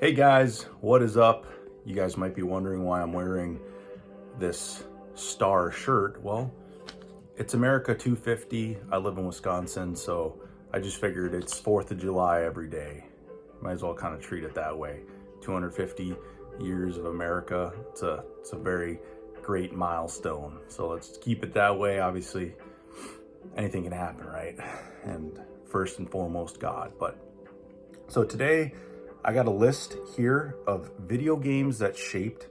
Hey guys, what is up? You guys might be wondering why I'm wearing this star shirt. Well, it's America 250. I live in Wisconsin, so I just figured it's 4th of July every day. Might as well kind of treat it that way. 250 years of America. It's a very great milestone. So let's keep it that way. Obviously, anything can happen, right? And first and foremost, God. So today, I got a list here of video games that shaped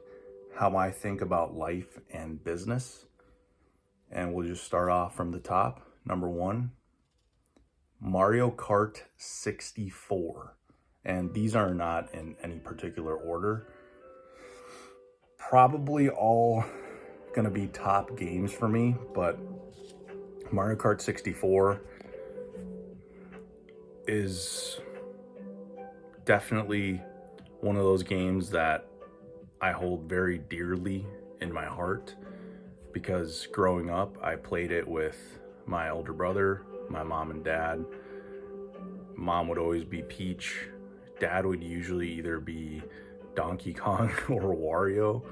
how I think about life and business. And we'll just start off from the top. Number 1, Mario Kart 64. And these are not in any particular order. Probably all gonna be top games for me, but Mario Kart 64 is definitely one of those games that I hold very dearly in my heart because growing up, I played it with my older brother, my mom and dad. Mom would always be Peach. Dad would usually either be Donkey Kong or Wario,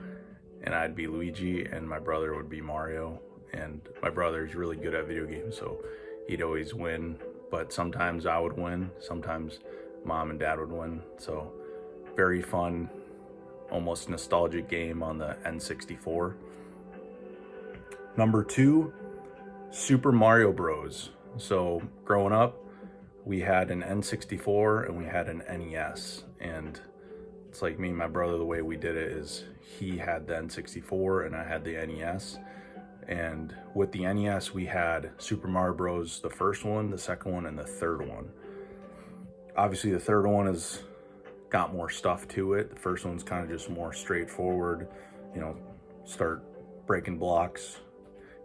and I'd be Luigi, and my brother would be Mario. And my brother's really good at video games, so he'd always win, but sometimes I would win, sometimes Mom and Dad would win. So very fun, almost nostalgic game on the N64. Number 2, Super Mario Bros. So growing up, we had an N64 and we had an NES. And it's like me and my brother, the way we did it is he had the N64 and I had the NES. And with the NES, we had Super Mario Bros. The first one, the second one, and the third one. Obviously, the third one has got more stuff to it. The first one's kind of just more straightforward. You know, start breaking blocks,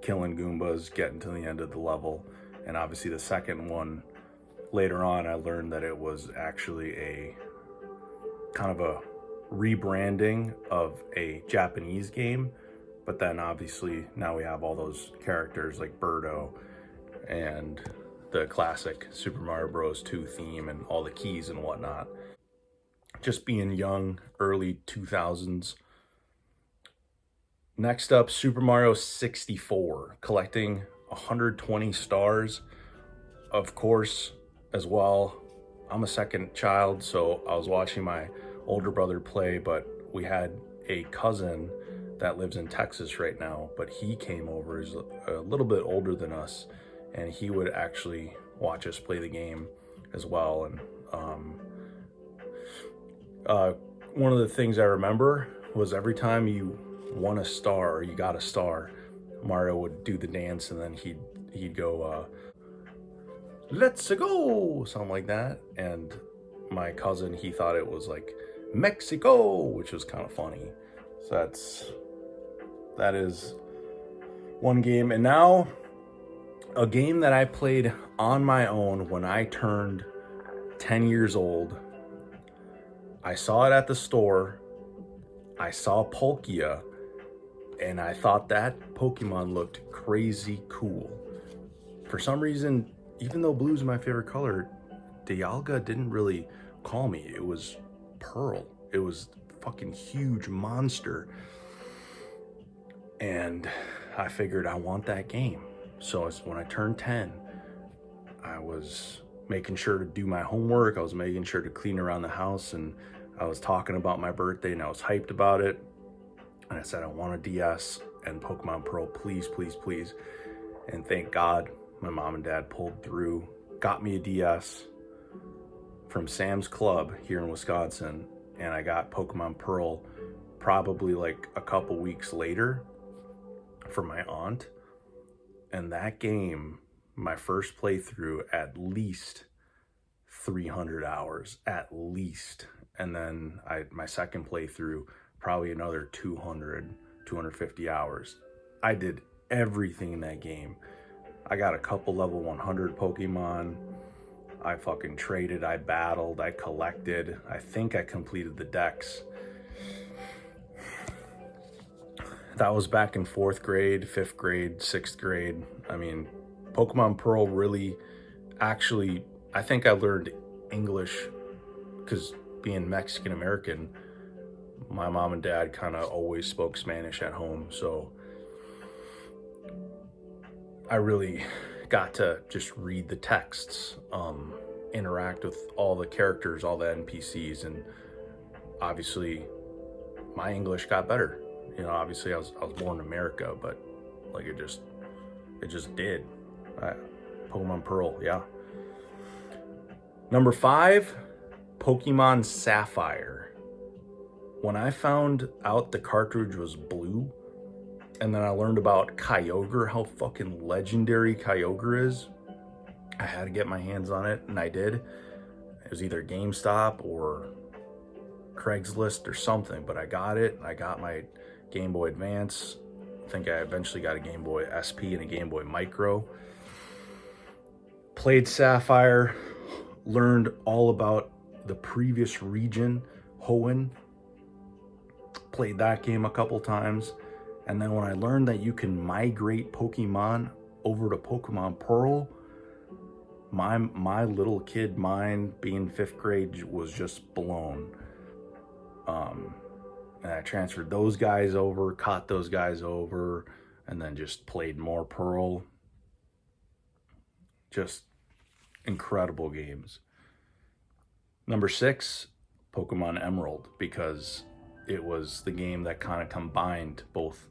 killing Goombas, getting to the end of the level. And obviously the second one, later on, I learned that it was actually a kind of a rebranding of a Japanese game. But then obviously now we have all those characters like Birdo and the classic Super Mario Bros. 2 theme and all the keys and whatnot. Just being young, early 2000s. Next up, Super Mario 64, collecting 120 stars. Of course, as well, I'm a second child, so I was watching my older brother play, but we had a cousin that lives in Texas right now, but he came over, he's a little bit older than us, and he would actually watch us play the game as well. And one of the things I remember was every time you won a star or you got a star, Mario would do the dance and then he'd go, let's go, something like that. And my cousin, he thought it was like Mexico, which was kind of funny. So that is one game. And now a game that I played on my own when I turned 10 years old. I saw it at the store. I saw Palkia, and I thought that Pokemon looked crazy cool. For some reason, even though blue's my favorite color, Dialga didn't really call me. It was Pearl. It was fucking huge monster. And I figured I want that game. So when I turned 10, I was making sure to do my homework. I was making sure to clean around the house, and I was talking about my birthday and I was hyped about it. And I said, I want a DS and Pokemon Pearl, please, please, please. And thank God my mom and dad pulled through, got me a DS from Sam's Club here in Wisconsin. And I got Pokemon Pearl probably like a couple weeks later from my aunt. And that game, my first playthrough, at least 300 hours, at least. And then my second playthrough, probably another 250 hours. I did everything in that game. I got a couple level 100 Pokemon. I fucking traded, I battled, I collected. I think I completed the dex. That was back in 4th grade, 5th grade, 6th grade. I mean, Pokemon Pearl really, actually, I think I learned English because being Mexican American, my mom and dad kind of always spoke Spanish at home, so I really got to just read the texts, interact with all the characters, all the NPCs, and obviously my English got better. You know, obviously I was born in America, but like it just did. Pokemon Pearl, yeah. Number 5, Pokemon Sapphire. When I found out the cartridge was blue, and then I learned about Kyogre, how fucking legendary Kyogre is, I had to get my hands on it, and I did. It was either GameStop or Craigslist or something, but I got it. I got my Game Boy Advance. I think I eventually got a Game Boy SP and a Game Boy Micro. Played Sapphire, learned all about the previous region, Hoenn. Played that game a couple times. And then when I learned that you can migrate Pokemon over to Pokemon Pearl, my little kid mind, being 5th grade, was just blown. And I transferred those guys over, caught those guys over, and then just played more Pearl. Just incredible games. Number 6, Pokemon Emerald, because it was the game that kind of combined both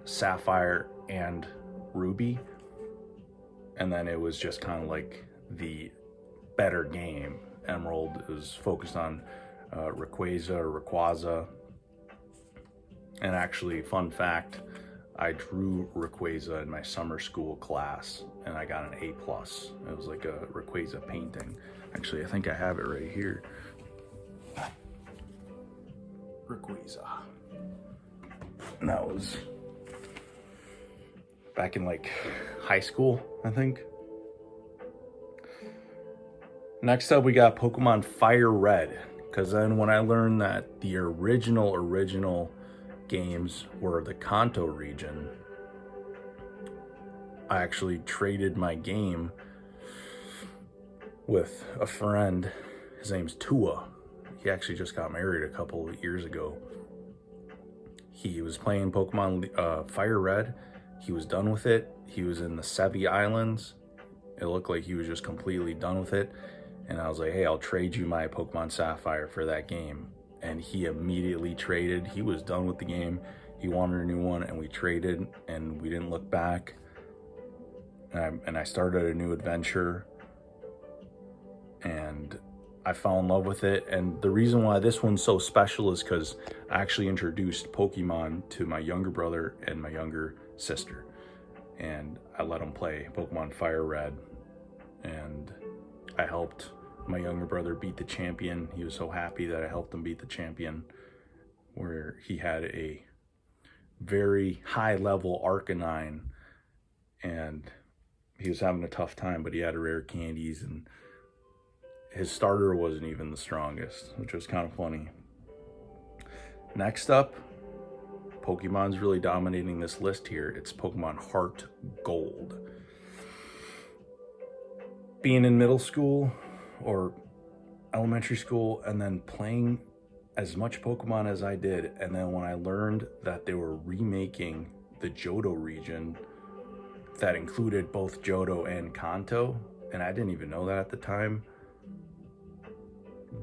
Sapphire and Ruby, and then it was just kind of like the better game. Emerald is focused on Rayquaza or Rayquaza, and actually, fun fact, I drew Rayquaza in my summer school class, and I got an A+. It was like a Rayquaza painting. Actually, I think I have it right here. Rayquaza. And that was back in like high school, I think. Next up, we got Pokemon Fire Red, because then when I learned that the original games were the Kanto region, I actually traded my game with a friend. His name's Tua. He actually just got married a couple of years ago. He was playing Pokemon Fire Red. He was done with it. He was in the Sevi Islands. It looked like he was just completely done with it. And I was like, hey, I'll trade you my Pokemon Sapphire for that game. And he immediately traded. He was done with the game. He wanted a new one, and we traded, and we didn't look back. And I started a new adventure, and I fell in love with it. And the reason why this one's so special is because I actually introduced Pokemon to my younger brother and my younger sister. And I let them play Pokemon Fire Red. And I helped my younger brother beat the champion. He was so happy that I helped him beat the champion, where he had a very high level Arcanine, and he was having a tough time, but he had rare candies, and his starter wasn't even the strongest, which was kind of funny. Next up, Pokemon's really dominating this list here. It's Pokemon Heart Gold. Being in middle school or elementary school, and then playing as much Pokemon as I did, and then when I learned that they were remaking the Johto region that included both Johto and Kanto, and I didn't even know that at the time,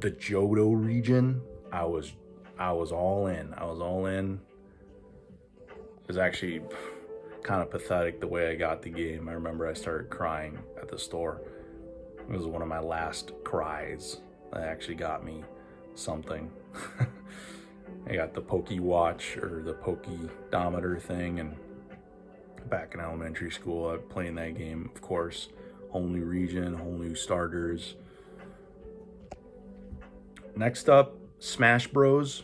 the Johto region, I was all in. I was all in. It was actually kind of pathetic the way I got the game. I remember I started crying at the store. It was one of my last cries that actually got me something. I got the Poke Watch or the Pokedometer thing, and back in elementary school, I was playing that game, of course. Whole new region, whole new starters. Next up, Smash Bros.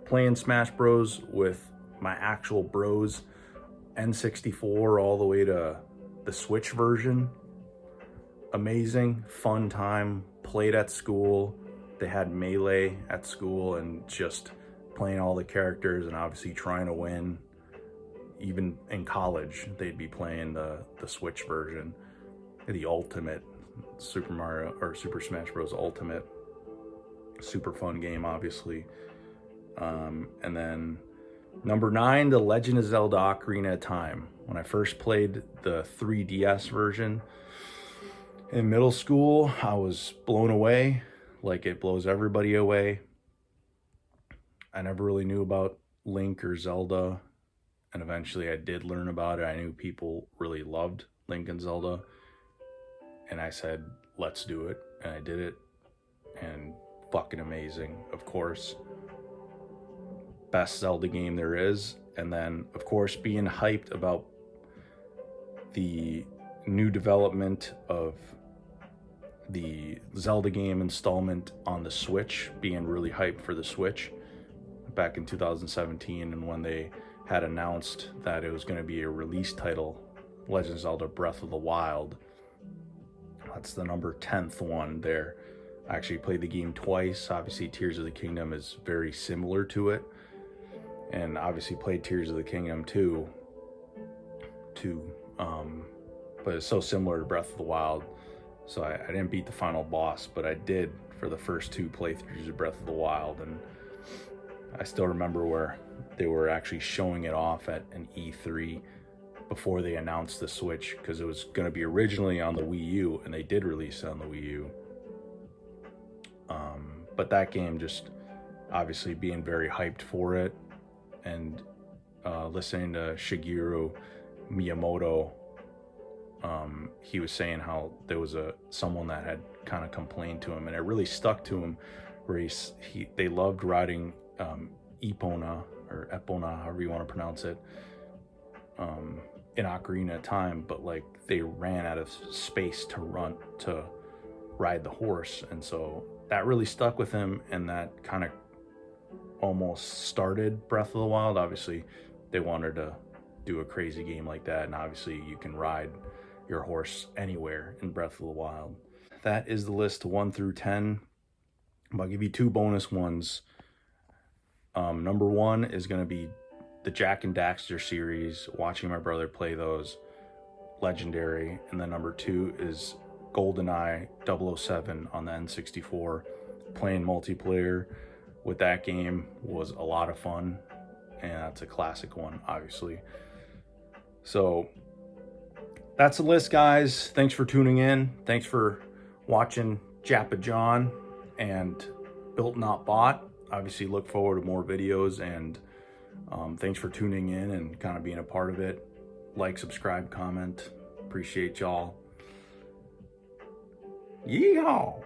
Playing Smash Bros with my actual bros, N64 all the way to the Switch version. Amazing, fun time. Played at school. They had Melee at school, and just playing all the characters and obviously trying to win. Even in college, they'd be playing the Switch version, the ultimate Super Mario or Super Smash Bros. Ultimate. Super fun game, obviously. And then number 9, The Legend of Zelda Ocarina of Time. When I first played the 3DS version in middle school, I was blown away, like it blows everybody away. I never really knew about Link or Zelda, and eventually I did learn about it. I knew people really loved Link and Zelda, and I said, let's do it, and I did it, and fucking amazing, of course. Best Zelda game there is. And then, of course, being hyped about the new development of the Zelda game installment on the Switch, being really hyped for the Switch back in 2017, and when they had announced that it was going to be a release title, Legend of Zelda Breath of the Wild. That's the number 10th one there. I actually played the game twice. Obviously, Tears of the Kingdom is very similar to it, and obviously played Tears of the Kingdom 2, but it's so similar to Breath of the Wild. So I didn't beat the final boss, but I did for the first 2 playthroughs of Breath of the Wild, and I still remember where they were actually showing it off at an E3 before they announced the Switch, because it was going to be originally on the Wii U, and they did release it on the Wii U. But that game, just obviously being very hyped for it, and listening to Shigeru Miyamoto, he was saying how there was someone that had kind of complained to him, and it really stuck to him, where they loved riding Epona, or Epona, however you want to pronounce it, in Ocarina of Time, but like they ran out of space to ride the horse, and so that really stuck with him, and that kind of almost started Breath of the Wild. Obviously, they wanted to do a crazy game like that, and obviously you can ride your horse anywhere in Breath of the Wild. That is the list 1 through 10. I'll give you 2 bonus ones. Number 1 is going to be the Jak and Daxter series, watching my brother play those, legendary. And then number 2 is GoldenEye 007 on the N64. Playing multiplayer with that game was a lot of fun, and that's a classic one, obviously. So that's the list, guys. Thanks for tuning in. Thanks for watching Jappa John and Built Not Bought. Obviously look forward to more videos, and thanks for tuning in and kind of being a part of it. Like, subscribe, comment. Appreciate y'all. Yeehaw!